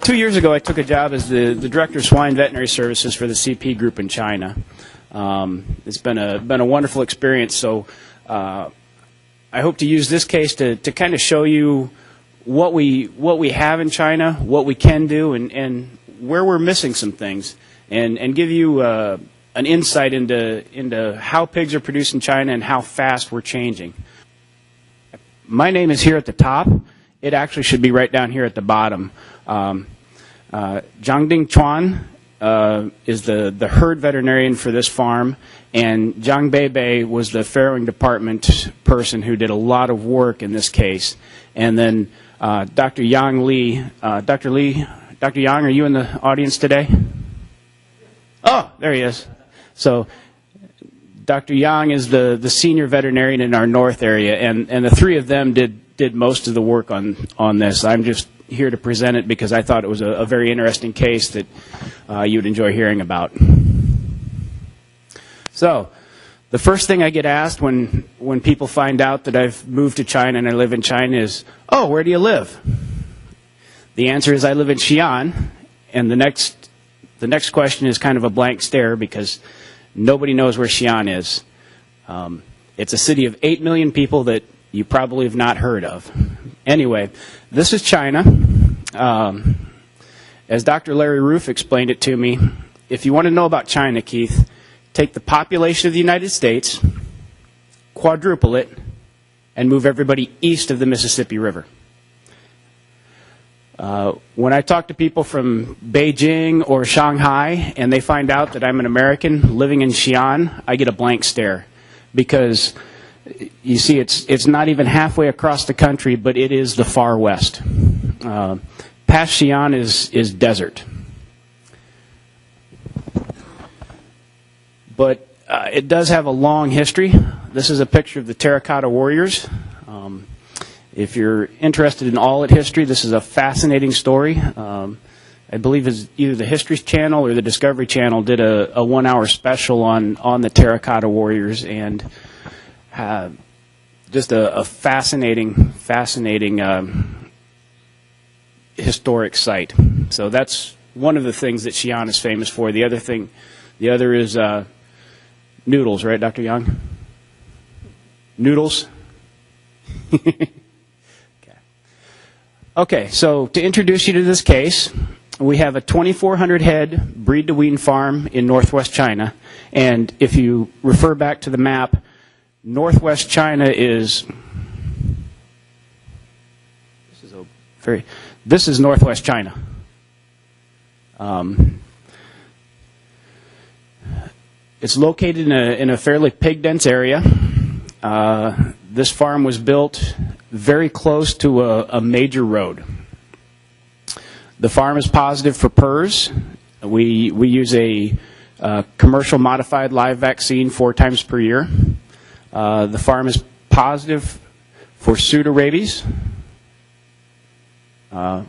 2 years ago, I took a job as the director of swine veterinary services for the CP group in China. It's been a wonderful experience. So I hope to use this case to kind of show you what we have in China, what we can do, and where we're missing some things, and give you an insight into how pigs are produced in China and how fast we're changing. My name is here at the top. It actually should be right down here at the bottom. Zhangding Chuan is the herd veterinarian for this farm, and Zhang Beibei was the farrowing department person who did a lot of work in this case. And then Dr. Yang Li. Dr. Yang, are you in the audience today? Oh, there he is. So Dr. Yang is the senior veterinarian in our north area, and the three of them did most of the work on this. I'm just here to present it because I thought it was a very interesting case that you'd enjoy hearing about. So the first thing I get asked when people find out that I've moved to China and I live in China is, oh, where do you live? The answer is I live in Xi'an, and the next question is kind of a blank stare because nobody knows where Xi'an is. It's a city of 8 million people that you probably have not heard of. Anyway, this is China. As Dr. Larry Roof explained it to me, if you want to know about China, Keith, take the population of the United States, quadruple it, and move everybody east of the Mississippi River. When I talk to people from Beijing or Shanghai and they find out that I'm an American living in Xi'an, I get a blank stare because you see it's not even halfway across the country, but it is the far west. Past Xi'an is desert. But it does have a long history. This is a picture of the Terracotta Warriors. If you're interested in all its history, this is a fascinating story. I believe it's either the History Channel or the Discovery Channel did a 1-hour special on the Terracotta Warriors, and just a fascinating historic site. So that's one of the things that Xi'an is famous for. The other is noodles, right, Dr. Young? Noodles? Okay, so to introduce you to this case, we have a 2,400 head breed to wean farm in northwest China. And if you refer back to the map, northwest China is, this is northwest China. It's located in a fairly pig-dense area. This farm was built very close to a major road. The farm is positive for PRRS. We use a commercial modified live vaccine 4 times per year. The farm is positive for pseudorabies.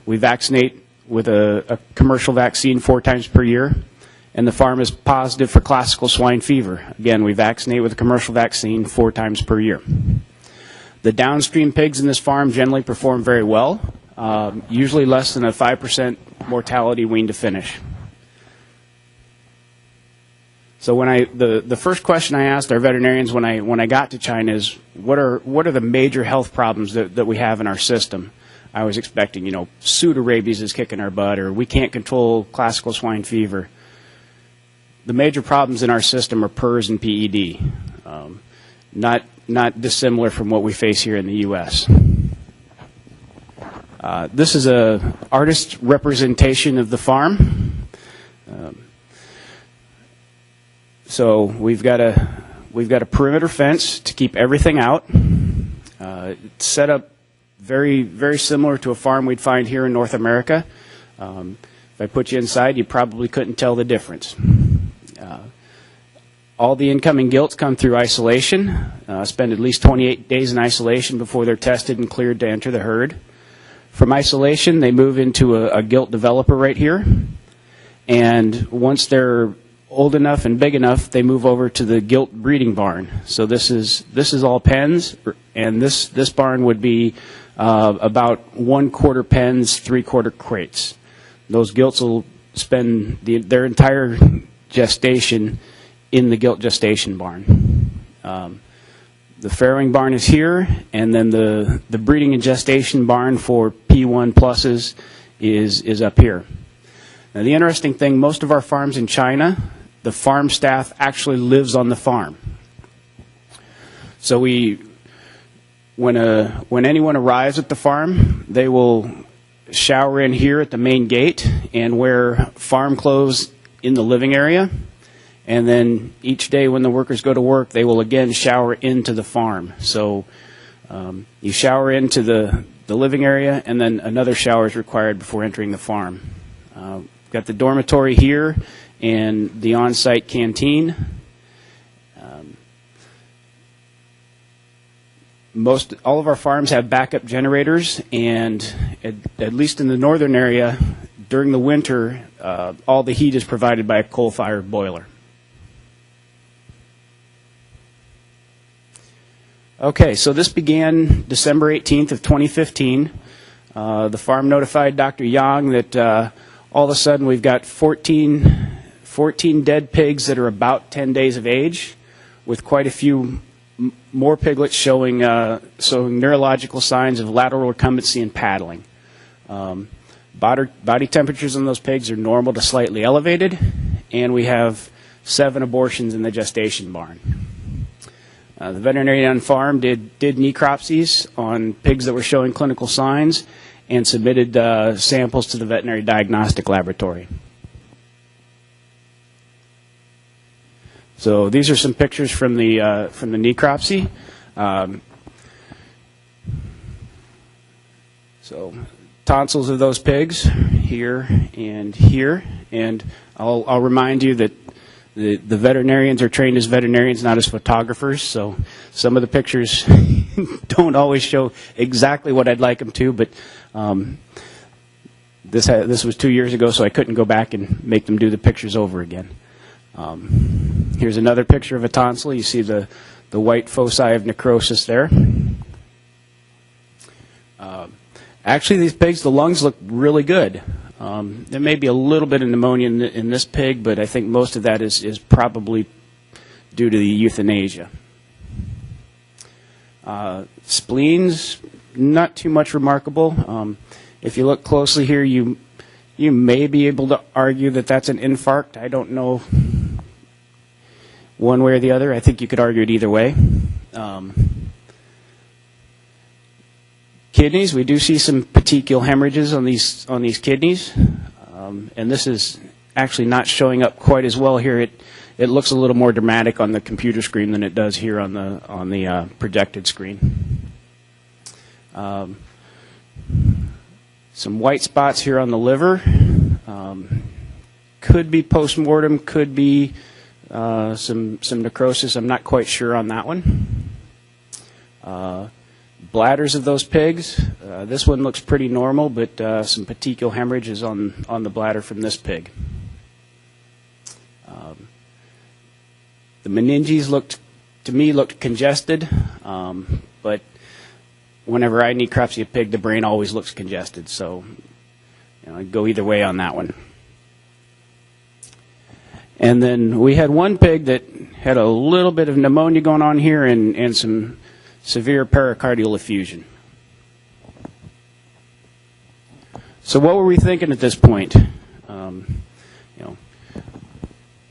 We vaccinate with a commercial vaccine 4 times per year. And the farm is positive for classical swine fever. Again, we vaccinate with a commercial vaccine 4 times per year. The downstream pigs in this farm generally perform very well, usually less than a 5% mortality wean to finish. So the first question I asked our veterinarians when I got to China is, what are the major health problems that we have in our system? I was expecting, pseudorabies is kicking our butt, or we can't control classical swine fever. The major problems in our system are PRRS and PED, not dissimilar from what we face here in the U.S. This is an artist's representation of the farm. So we've got a perimeter fence to keep everything out. It's set up very, very similar to a farm we'd find here in North America. If I put you inside, you probably couldn't tell the difference. All the incoming gilts come through isolation, spend at least 28 days in isolation before they're tested and cleared to enter the herd. From isolation, they move into a gilt developer right here. And once they're old enough and big enough, they move over to the gilt breeding barn. So this is all pens, and this barn would be about 1/4 pens, 3/4 crates. Those gilts will spend their entire gestation in the gilt gestation barn. The farrowing barn is here, and then the breeding and gestation barn for P1 pluses is up here. Now, the interesting thing, most of our farms in China, the farm staff actually lives on the farm. So when anyone arrives at the farm, they will shower in here at the main gate and wear farm clothes in the living area. And then each day when the workers go to work, they will again shower into the farm. So you shower into the living area, and then another shower is required before entering the farm. We've got the dormitory here and the on-site canteen. All of our farms have backup generators, and at least in the northern area, during the winter, all the heat is provided by a coal-fired boiler. Okay, so this began December 18th of 2015. The farm notified Dr. Yang that all of a sudden we've got 14 dead pigs that are about 10 days of age, with quite a few more piglets showing neurological signs of lateral recumbency and paddling. Body temperatures in those pigs are normal to slightly elevated, and we have 7 abortions in the gestation barn. The veterinarian on farm did necropsies on pigs that were showing clinical signs and submitted samples to the veterinary diagnostic laboratory. So these are some pictures from the necropsy. So tonsils of those pigs here and here, and I'll remind you that the veterinarians are trained as veterinarians, not as photographers, so some of the pictures don't always show exactly what I'd like them to, but this was 2 years ago, so I couldn't go back and make them do the pictures over again. Here's another picture of a tonsil. You see the white foci of necrosis there. Actually, these pigs, the lungs look really good. There may be a little bit of pneumonia in this pig, but I think most of that is probably due to the euthanasia. Spleens, not too much remarkable. If you look closely here, you may be able to argue that that's an infarct. I don't know one way or the other. I think you could argue it either way. Kidneys, we do see some petechial hemorrhages on these kidneys, and this is actually not showing up quite as well here. It looks a little more dramatic on the computer screen than it does here on the projected screen. Some white spots here on the liver. Could be post-mortem, could be some necrosis. I'm not quite sure on that one. Bladders of those pigs. This one looks pretty normal, but some petechial hemorrhage is on the bladder from this pig. The meninges looked congested, but whenever I necropsy a pig, the brain always looks congested, so I'd go either way on that one. And then we had one pig that had a little bit of pneumonia going on here and some severe pericardial effusion. So what were we thinking at this point?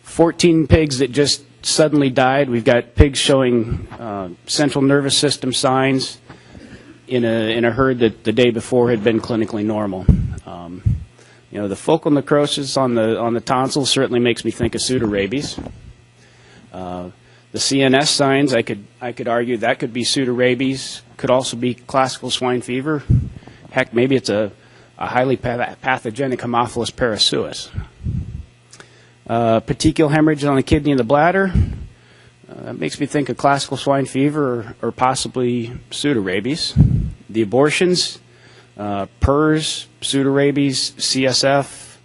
14 pigs that just suddenly died. We've got pigs showing central nervous system signs in a herd that the day before had been clinically normal. The focal necrosis on the tonsils certainly makes me think of pseudorabies. The CNS signs, I could argue that could be pseudorabies, could also be classical swine fever. Heck, maybe it's a highly pathogenic Haemophilus parasuis. Petechial hemorrhage on the kidney and the bladder. That makes me think of classical swine fever or possibly pseudorabies. The abortions, PERS, pseudorabies, CSF,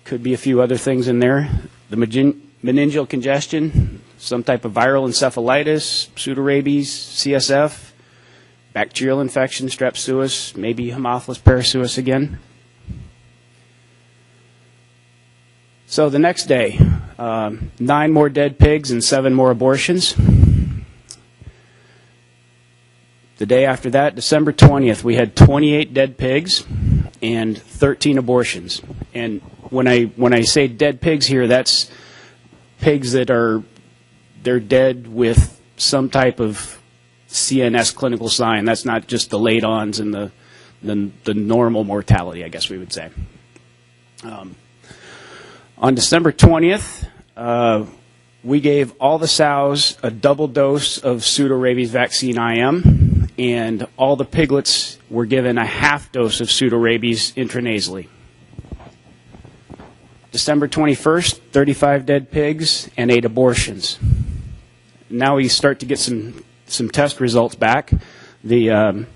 could be a few other things in there. The meningeal congestion, some type of viral encephalitis, pseudorabies, CSF, bacterial infection, strep suis, maybe Haemophilus parasuis again. So the next day, 9 more dead pigs and 7 more abortions. The day after that, December 20th, we had 28 dead pigs and 13 abortions. And when I say dead pigs here, that's pigs that they're dead with some type of CNS clinical sign. That's not just the late-ons and the normal mortality, I guess we would say. On December 20th, we gave all the sows a double dose of pseudorabies vaccine IM, and all the piglets were given a half dose of pseudorabies intranasally. December 21st, 35 dead pigs and 8 abortions. Now we start to get some test results back. The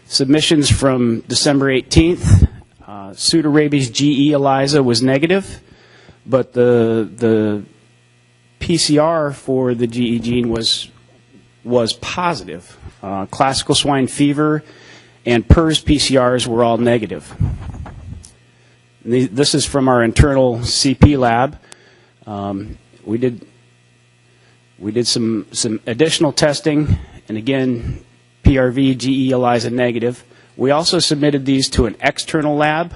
submissions from December 18th, pseudorabies GE ELISA was negative, but the PCR for the GE gene was positive. Classical swine fever and PRRS PCRs were all negative. This is from our internal CP lab. We did some additional testing, and again, PRV, GE ELISA negative. We also submitted these to an external lab.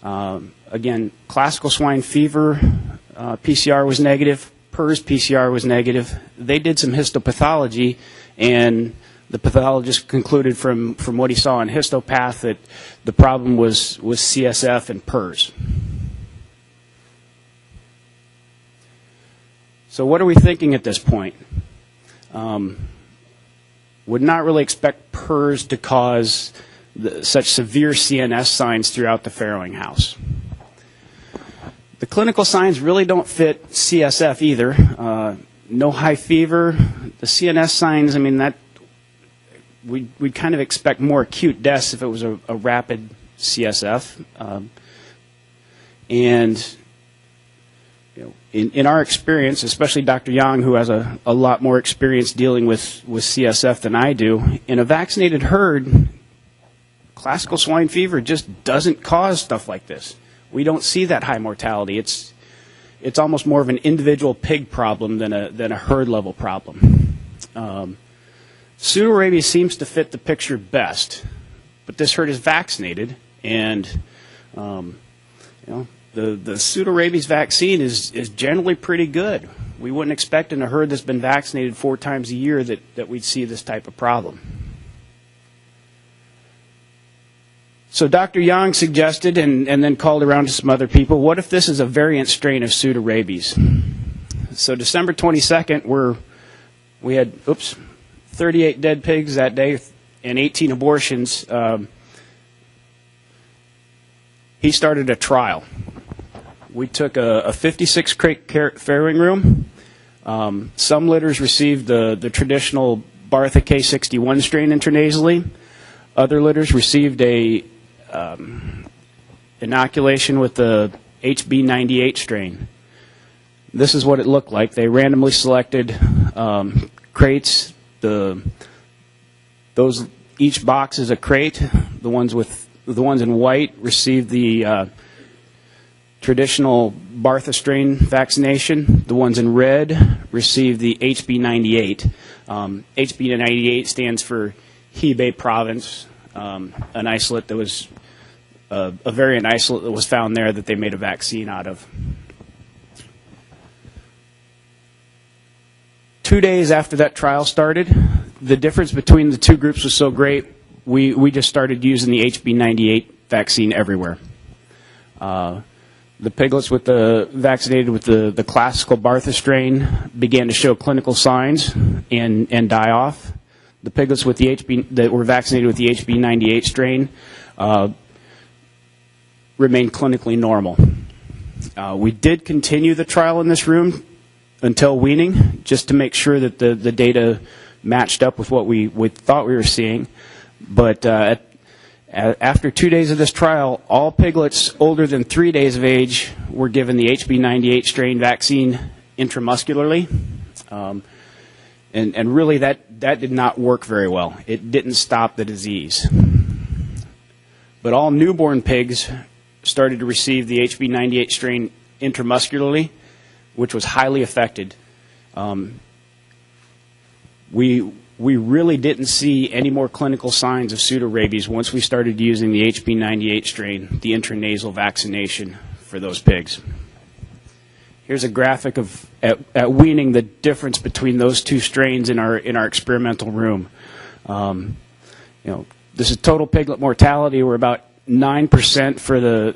Again, classical swine fever PCR was negative. PRRS PCR was negative. They did some histopathology, and the pathologist concluded from what he saw in histopath that the problem was CSF and PRRS. So what are we thinking at this point? Would not really expect PRRS to cause such severe CNS signs throughout the farrowing house. The clinical signs really don't fit CSF either. No high fever. The CNS signs, I mean, that we'd kind of expect more acute deaths if it was a rapid CSF. And you know, in our experience, especially Dr. Yang, who has a lot more experience dealing with CSF than I do, in a vaccinated herd, classical swine fever just doesn't cause stuff like this. We don't see that high mortality. It's almost more of an individual pig problem than a herd level problem. Pseudorabies seems to fit the picture best, but this herd is vaccinated, and you know, the pseudorabies vaccine is generally pretty good. We wouldn't expect in a herd that's been vaccinated 4 times a year that we'd see this type of problem. So Dr. Yang suggested, and then called around to some other people, what if this is a variant strain of pseudorabies? So December 22nd, we had 38 dead pigs that day and 18 abortions. He started a trial. We took a 56 crate farrowing room. Some litters received the traditional Bartha K61 strain intranasally. Other litters received a inoculation with the HB98 strain. This is what it looked like. They randomly selected crates. Each box is a crate. The ones in white received the traditional Bartha strain vaccination. The ones in red received the HB98. HB98 stands for Hebei province, an isolate that was a variant isolate that was found there that they made a vaccine out of. 2 days after that trial started, the difference between the two groups was so great, we just started using the HB98 vaccine everywhere. The piglets vaccinated with the classical Bartha strain began to show clinical signs and die off. The piglets that were vaccinated with the HB98 strain remained clinically normal. We did continue the trial in this room until weaning, just to make sure that the data matched up with what we thought we were seeing. But after 2 days of this trial, all piglets older than 3 days of age were given the HB98 strain vaccine intramuscularly. And really that did not work very well. It didn't stop the disease. But all newborn pigs started to receive the HB98 strain intramuscularly, which was highly affected. We really didn't see any more clinical signs of pseudorabies once we started using the HB98 strain, the intranasal vaccination for those pigs. Here's a graphic of at weaning the difference between those two strains in our experimental room. This is total piglet mortality. We're about 9% for the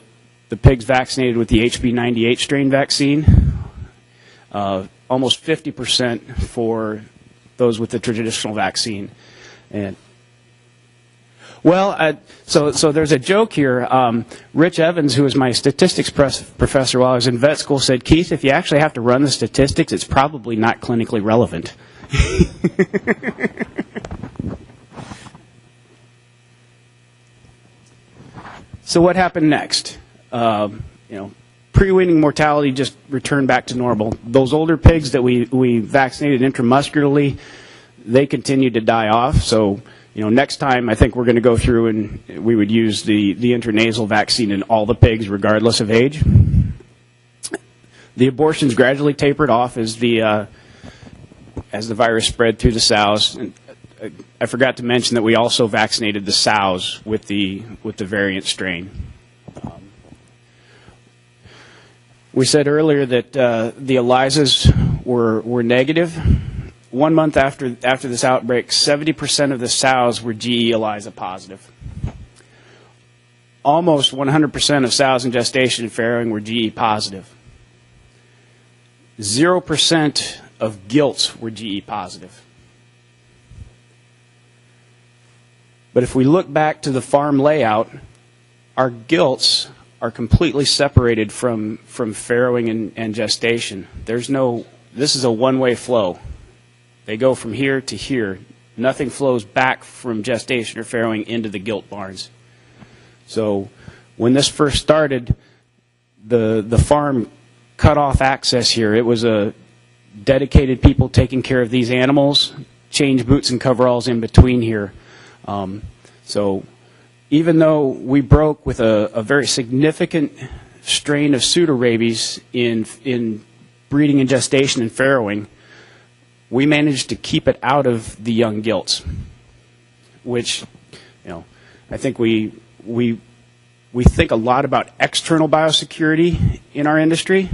pigs vaccinated with the HB98 strain vaccine. Almost 50% for those with the traditional vaccine. And so there's a joke here. Rich Evans, who was my statistics professor while I was in vet school, said, "Keith, if you actually have to run the statistics, it's probably not clinically relevant." So what happened next? Pre-weaning mortality just returned back to normal. Those older pigs that we vaccinated intramuscularly, they continued to die off. So, next time I think we're going to go through and we would use the intranasal vaccine in all the pigs, regardless of age. The abortions gradually tapered off as the virus spread through the sows. And I forgot to mention that we also vaccinated the sows with the variant strain. We said earlier that the ELISAs were negative. 1 month after this outbreak, 70% of the sows were GE ELISA positive. Almost 100% of sows in gestation and farrowing were GE positive. 0% of gilts were GE positive. But if we look back to the farm layout, our gilts are completely separated from farrowing and gestation. This is a one-way flow. They go from here to here. Nothing flows back from gestation or farrowing into the gilt barns. So when this first started, the farm cut off access here. It was a dedicated people taking care of these animals, change boots and coveralls in between here. So even though we broke with a very significant strain of pseudorabies in breeding and gestation and farrowing, we managed to keep it out of the young gilts, which, I think we think a lot about external biosecurity in our industry,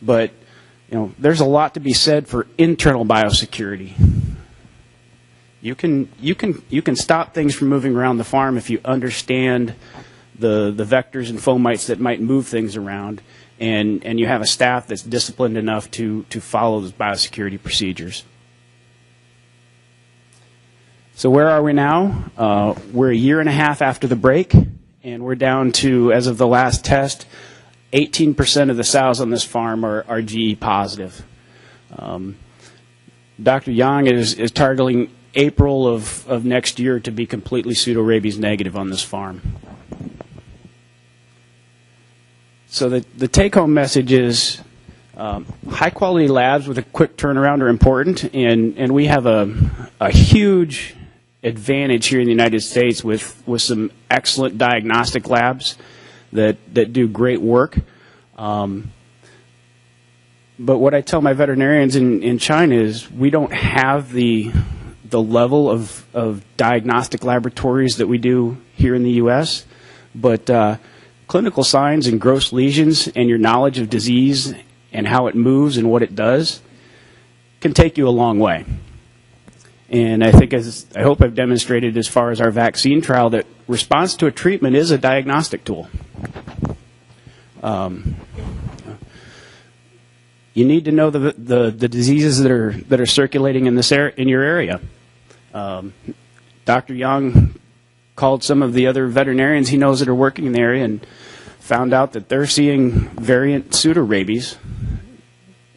but there's a lot to be said for internal biosecurity. You can stop things from moving around the farm if you understand the vectors and fomites that might move things around, and you have a staff that's disciplined enough to follow those biosecurity procedures. So where are we now? We're a year and a half after the break, and we're down to, as of the last test, 18% of the sows on this farm are GE positive. Dr. Yang is targeting April of next year to be completely pseudorabies negative on this farm. So the take-home message is high-quality labs with a quick turnaround are important, and we have a huge advantage here in the United States with some excellent diagnostic labs that do great work. But what I tell my veterinarians in China is we don't have the level of diagnostic laboratories that we do here in the U.S., but clinical signs and gross lesions and your knowledge of disease and how it moves and what it does can take you a long way. And I think, as I hope I've demonstrated as far as our vaccine trial, that response to a treatment is a diagnostic tool. You need to know the diseases that are circulating in your area. Dr. Yang called some of the other veterinarians he knows that are working in the area and found out that they're seeing variant pseudorabies,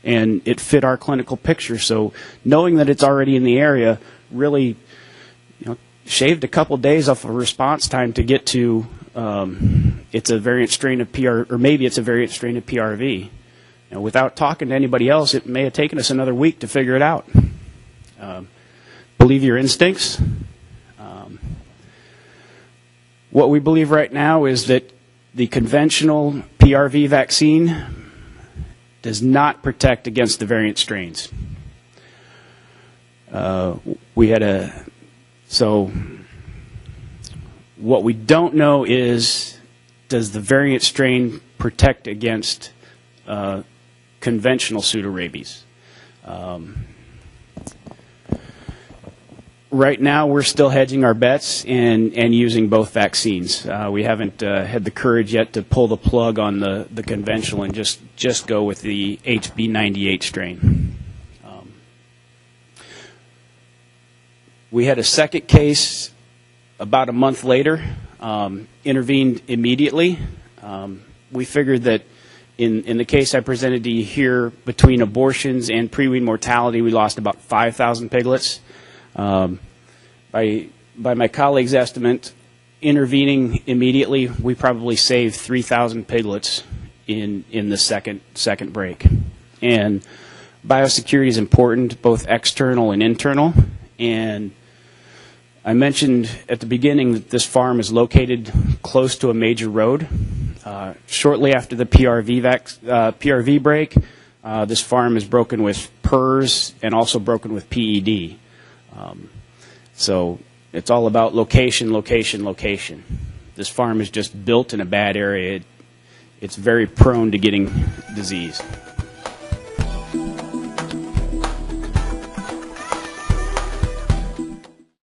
and it fit our clinical picture. So knowing that it's already in the area really shaved a couple days off of response time to get to it's a variant strain of PR, or maybe it's a variant strain of PRV. Without talking to anybody else, it may have taken us another week to figure it out. Believe your instincts. What we believe right now is that the conventional PRV vaccine does not protect against the variant strains. So what we don't know is, does the variant strain protect against conventional pseudorabies? Right now, we're still hedging our bets and using both vaccines. We haven't had the courage yet to pull the plug on the conventional and just go with the HB98 strain. We had a second case about a month later, intervened immediately. We figured that in the case I presented to you here, between abortions and pre-wean mortality, we lost about 5,000 piglets. By my colleague's estimate, intervening immediately, we probably saved 3,000 piglets in the second break. And biosecurity is important, both external and internal. And I mentioned at the beginning that this farm is located close to a major road. Shortly after the PRV break, this farm is broken with PRRS and also broken with PED. So it's all about location, location, location. This farm is just built in a bad area. It's very prone to getting disease.